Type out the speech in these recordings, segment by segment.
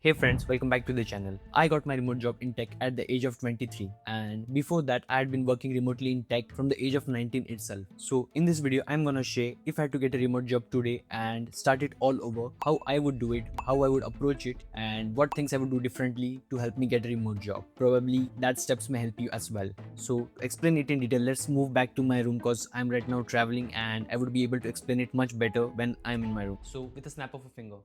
Hey friends, welcome back to the channel. I got my remote job in tech at the age of 23, and before that I had been working remotely in tech from the age of 19 itself. So in this video I'm gonna share if I had to get a remote job today and start it all over, how I would do it, how I would approach it, and what things I would do differently to help me get a remote job. Probably that steps may help you as well. So to explain it in detail, let's move back to my room cause I'm right now traveling and I would be able to explain it much better when I'm in my room. So with a snap of a finger.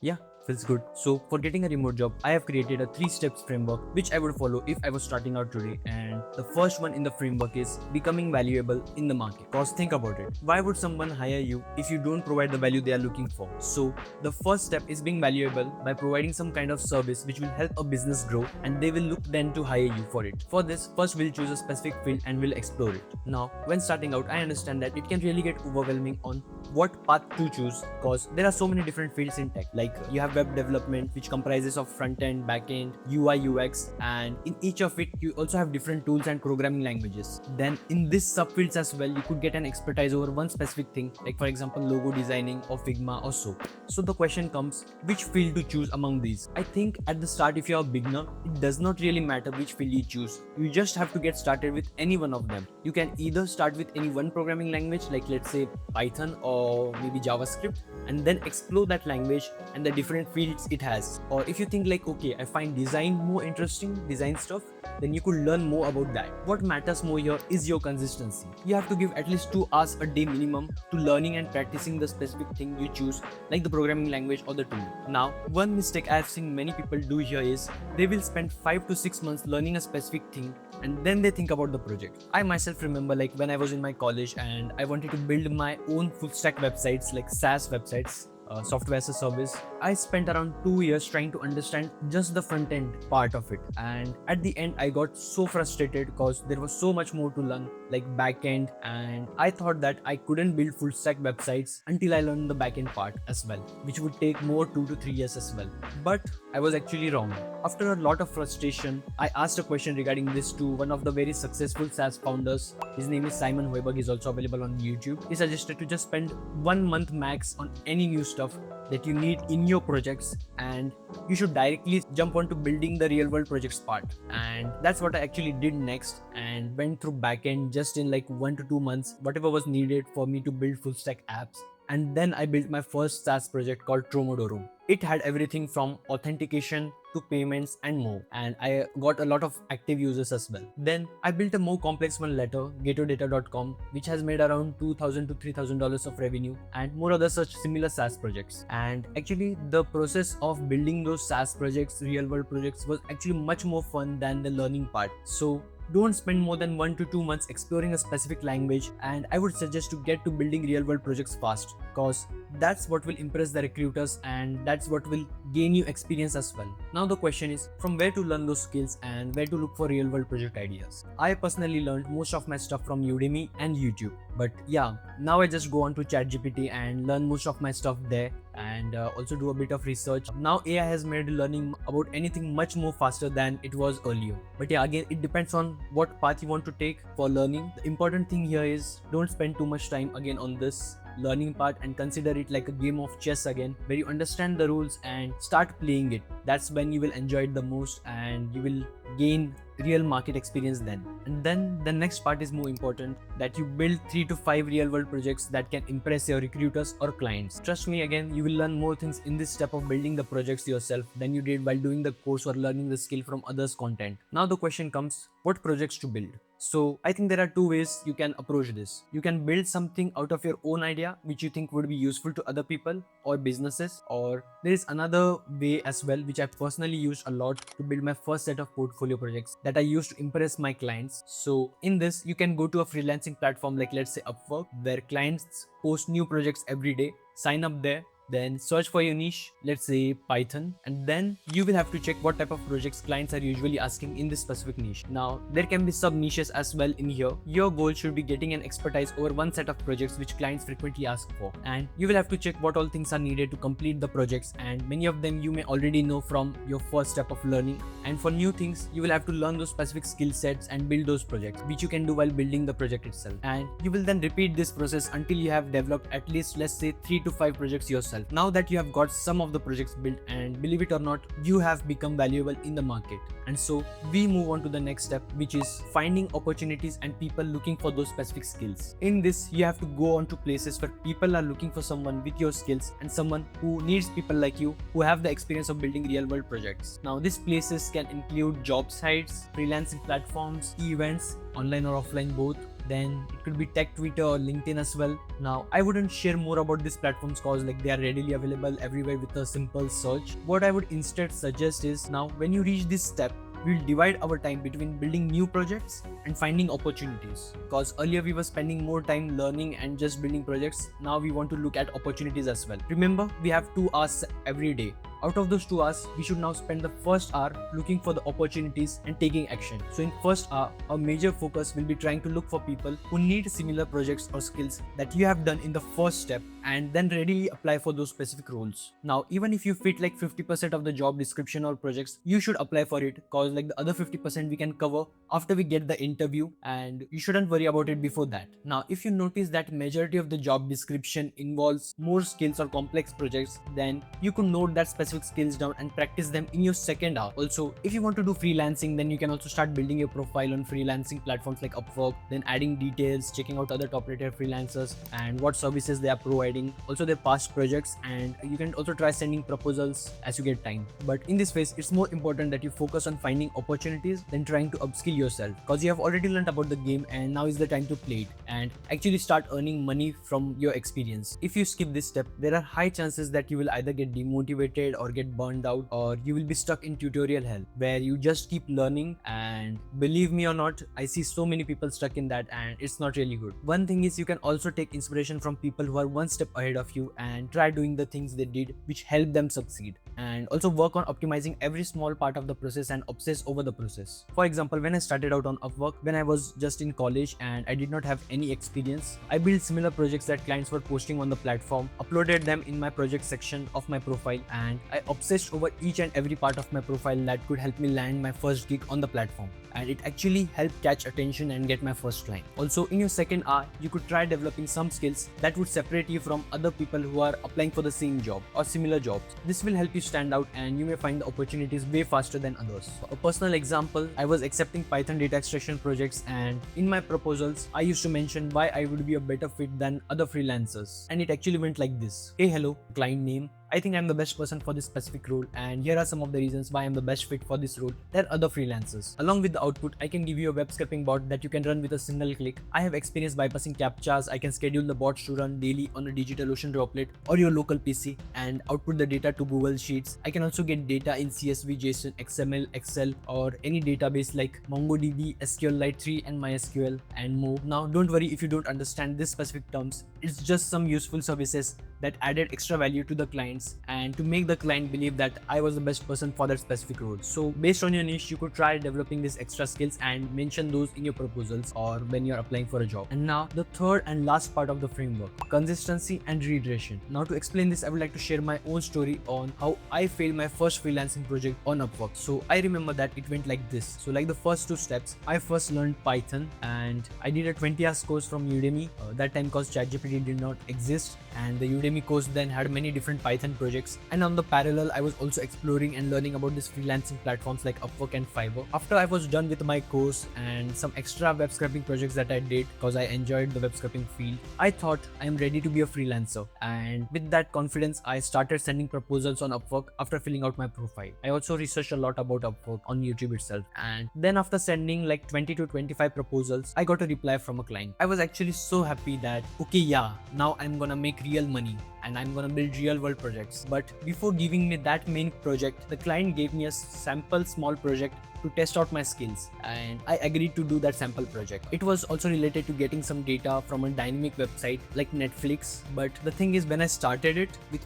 Yeah, feels good. So for getting a remote job, I have created a 3 steps framework which I would follow if I was starting out today. And the first one in the framework is becoming valuable in the market. Cause think about it. Why would someone hire you if you don't provide the value they are looking for? So the first step is being valuable by providing some kind of service which will help a business grow and they will look then to hire you for it. For this, first we'll choose a specific field and we'll explore it. Now, when starting out, I understand that it can really get overwhelming on what path to choose cause there are so many different fields in tech. Like you have web development which comprises of front end, back end, UI, UX, and in each of it you also have different tools and programming languages. Then in this subfields as well, you could get an expertise over one specific thing, like for example logo designing or Figma or so. So the question comes, which field to choose among these? I think at the start, if you're a beginner, it does not really matter which field you choose. You just have to get started with any one of them. You can either start with any one programming language, like let's say Python or maybe JavaScript, and then explore that language and the different fields it has. Or if you think like, okay, I find design more interesting, design stuff, then you could learn more about that. What matters more here is your consistency. You have to give at least 2 hours a day minimum to learning and practicing the specific thing you choose, like the programming language or the tool. Now, one mistake I have seen many people do here is they will spend 5 to 6 months learning a specific thing and then they think about the project. I myself remember like when I was in my college and I wanted to build my own full stack websites, like SaaS websites, software as a service. I spent around 2 years trying to understand just the front end part of it, and at the end I got so frustrated because there was so much more to learn, like back end, and I thought that I couldn't build full stack websites until I learned the back end part as well, which would take more 2 to 3 years as well. But I was actually wrong. After a lot of frustration, I asked a question regarding this to one of the very successful SaaS founders. His name is Simon Hoiberg. He's also available on YouTube. He suggested to just spend 1 month max on any new stuff that you need in your projects, and you should directly jump onto building the real world projects part. And that's what I actually did next, and went through backend just in like 1 to 2 months, whatever was needed for me to build full stack apps. And then I built my first SaaS project called Tromodoro. It had everything from authentication to payments and more, and I got a lot of active users as well. Then I built a more complex one later, getodata.com, which has made around $2,000 to $3,000 of revenue, and more other such similar SaaS projects. And actually the process of building those SaaS projects, real world projects, was actually much more fun than the learning part. So don't spend more than 1 to 2 months exploring a specific language, and I would suggest to get to building real world projects fast, cause that's what will impress the recruiters and that's what will gain you experience as well. Now the question is, from where to learn those skills and where to look for real world project ideas. I personally learned most of my stuff from Udemy and YouTube, but yeah, now I just go on to ChatGPT and learn most of my stuff there, and also do a bit of research. Now AI has made learning about anything much more faster than it was earlier. But yeah, again, it depends on what path you want to take for learning. The important thing here is don't spend too much time again on this learning part and consider it like a game of chess again, where you understand the rules and start playing it. That's when you will enjoy it the most and you will gain real market experience then. And then the next part is more important, that you build 3 to 5 real world projects that can impress your recruiters or clients. Trust me, again, you will learn more things in this step of building the projects yourself than you did while doing the course or learning the skill from others' content. Now the question comes, what projects to build? So I think there are 2 ways you can approach this. You can build something out of your own idea which you think would be useful to other people or businesses, or there is another way as well which I personally used a lot to build my first set of portfolio projects that I used to impress my clients. So in this, you can go to a freelancing platform like let's say Upwork, where clients post new projects every day. Sign up there, then search for your niche, let's say Python, and then you will have to check what type of projects clients are usually asking in this specific niche. Now there can be sub niches as well in here. Your goal should be getting an expertise over one set of projects which clients frequently ask for, and you will have to check what all things are needed to complete the projects, and many of them you may already know from your first step of learning. And for new things, you will have to learn those specific skill sets and build those projects, which you can do while building the project itself. And you will then repeat this process until you have developed at least, let's say, 3 to 5 projects yourself. yourself. Now that you have got some of the projects built, and believe it or not, you have become valuable in the market. And so we move on to the next step, which is finding opportunities and people looking for those specific skills. In this, you have to go on to places where people are looking for someone with your skills and someone who needs people like you who have the experience of building real world projects. Now these places can include job sites, freelancing platforms, events, online or offline both. Then it could be tech Twitter or LinkedIn as well. Now I wouldn't share more about these platforms cause like they are readily available everywhere with a simple search. What I would instead suggest is, now when you reach this step, we'll divide our time between building new projects and finding opportunities. Because earlier we were spending more time learning and just building projects. Now we want to look at opportunities as well. Remember, we have 2 hours every day. Out of those 2 hours, we should now spend the first hour looking for the opportunities and taking action. So in first hour, our major focus will be trying to look for people who need similar projects or skills that you have done in the first step, and then readily apply for those specific roles. Now, even if you fit like 50% of the job description or projects, you should apply for it, cause like the other 50% we can cover after we get the interview, and you shouldn't worry about it before that. Now, if you notice that majority of the job description involves more skills or complex projects, then you could note that specific skills down and practice them in your second hour. Also, if you want to do freelancing, then you can also start building your profile on freelancing platforms like Upwork, then adding details, checking out other top rated freelancers and what services they are providing, also their past projects, and you can also try sending proposals as you get time. But in this phase, it's more important that you focus on finding opportunities than trying to upskill yourself, because you have already learned about the game and now is the time to play it and actually start earning money from your experience. If you skip this step, there are high chances that you will either get demotivated or get burned out, or you will be stuck in tutorial hell where you just keep learning. And believe me or not, I see so many people stuck in that, and it's not really good. One thing is, you can also take inspiration from people who are one step ahead of you and try doing the things they did which helped them succeed, and also work on optimizing every small part of the process and obsess over the process. For example, when I started out on Upwork, when I was just in college and I did not have any experience, I built similar projects that clients were posting on the platform, uploaded them in my project section of my profile, and I obsessed over each and every part of my profile that could help me land my first gig on the platform. And it actually helped catch attention and get my first client. Also, in your second hour, you could try developing some skills that would separate you from other people who are applying for the same job or similar jobs. This will help you stand out, and you may find the opportunities way faster than others. For a personal example, I was accepting Python data extraction projects, and in my proposals, I used to mention why I would be a better fit than other freelancers. And it actually went like this: hey, hello, client name. I think I'm the best person for this specific role, and here are some of the reasons why I'm the best fit for this role. There are other freelancers. Along with the output, I can give you a web scraping bot that you can run with a single click. I have experience bypassing captchas. I can schedule the bots to run daily on a DigitalOcean droplet or your local PC and output the data to Google Sheets. I can also get data in CSV, JSON, XML, Excel, or any database like MongoDB, SQLite 3, and MySQL, and more. Now, don't worry if you don't understand these specific terms. It's just some useful services that added extra value to the clients and to make the client believe that I was the best person for that specific role. So based on your niche, you could try developing these extra skills and mention those in your proposals or when you're applying for a job. And now the third and last part of the framework, consistency and reiteration. Now to explain this, I would like to share my own story on how I failed my first freelancing project on Upwork. So I remember that it went like this. So like the first 2 steps, I first learned Python and I did a 20-hour course from Udemy. That time cause ChatGPT did not exist, and the Udemy course then had many different Python projects. And on the parallel, I was also exploring and learning about these freelancing platforms like Upwork and Fiverr. After I was done with my course and some extra web scraping projects that I did because I enjoyed the web scraping field, I thought I am ready to be a freelancer. And with that confidence, I started sending proposals on Upwork after filling out my profile. I also researched a lot about Upwork on YouTube itself. And then after sending like 20 to 25 proposals, I got a reply from a client. I was actually so happy that, okay, yeah, now I'm gonna make real money and I'm gonna build real world projects. But before giving me that main project, the client gave me a sample small project to test out my skills, and I agreed to do that sample project. It was also related to getting some data from a dynamic website like Netflix, but the thing is, when I started it with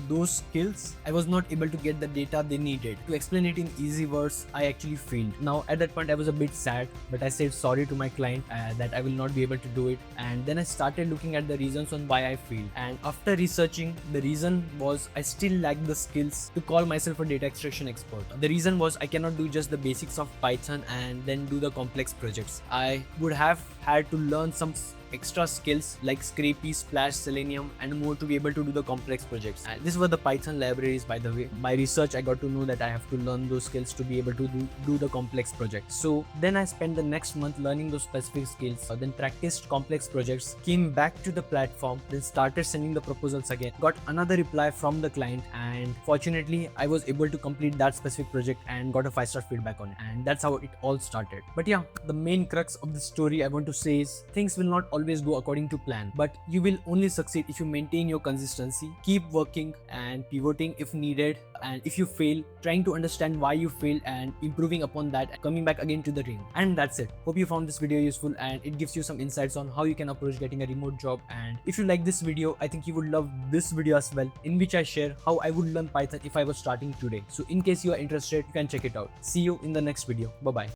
those skills, I was not able to get the data they needed. To explain it in easy words, I actually failed. Now at that point I was a bit sad, but I said sorry to my client that I will not be able to do it. And then I started looking at the reasons on why I failed, and after researching, the reason was I still lacked the skills to call myself a data extraction expert. The reason was I cannot do just the basics of Python and then do the complex projects. I would have had to learn some extra skills like Scrapy, Splash, Selenium, and more to be able to do the complex projects. And these were the Python libraries, by the way. By research, I got to know that I have to learn those skills to be able to do the complex projects. So then I spent the next month learning those specific skills, then practiced complex projects, came back to the platform, then started sending the proposals again, got another reply from the client, and fortunately I was able to complete that specific project and got a 5-star feedback on it. And that's how it all started. But yeah, the main crux of the story I want to say is things will not always go according to plan, but you will only succeed if you maintain your consistency, keep working and pivoting if needed, and if you fail, trying to understand why you failed and improving upon that and coming back again to the ring. And that's it. Hope you found this video useful and it gives you some insights on how you can approach getting a remote job. And if you like this video, I think you would love this video as well, in which I share how I would learn Python if I was starting today. So in case you are interested, you can check it out. See you in the next video. Bye bye.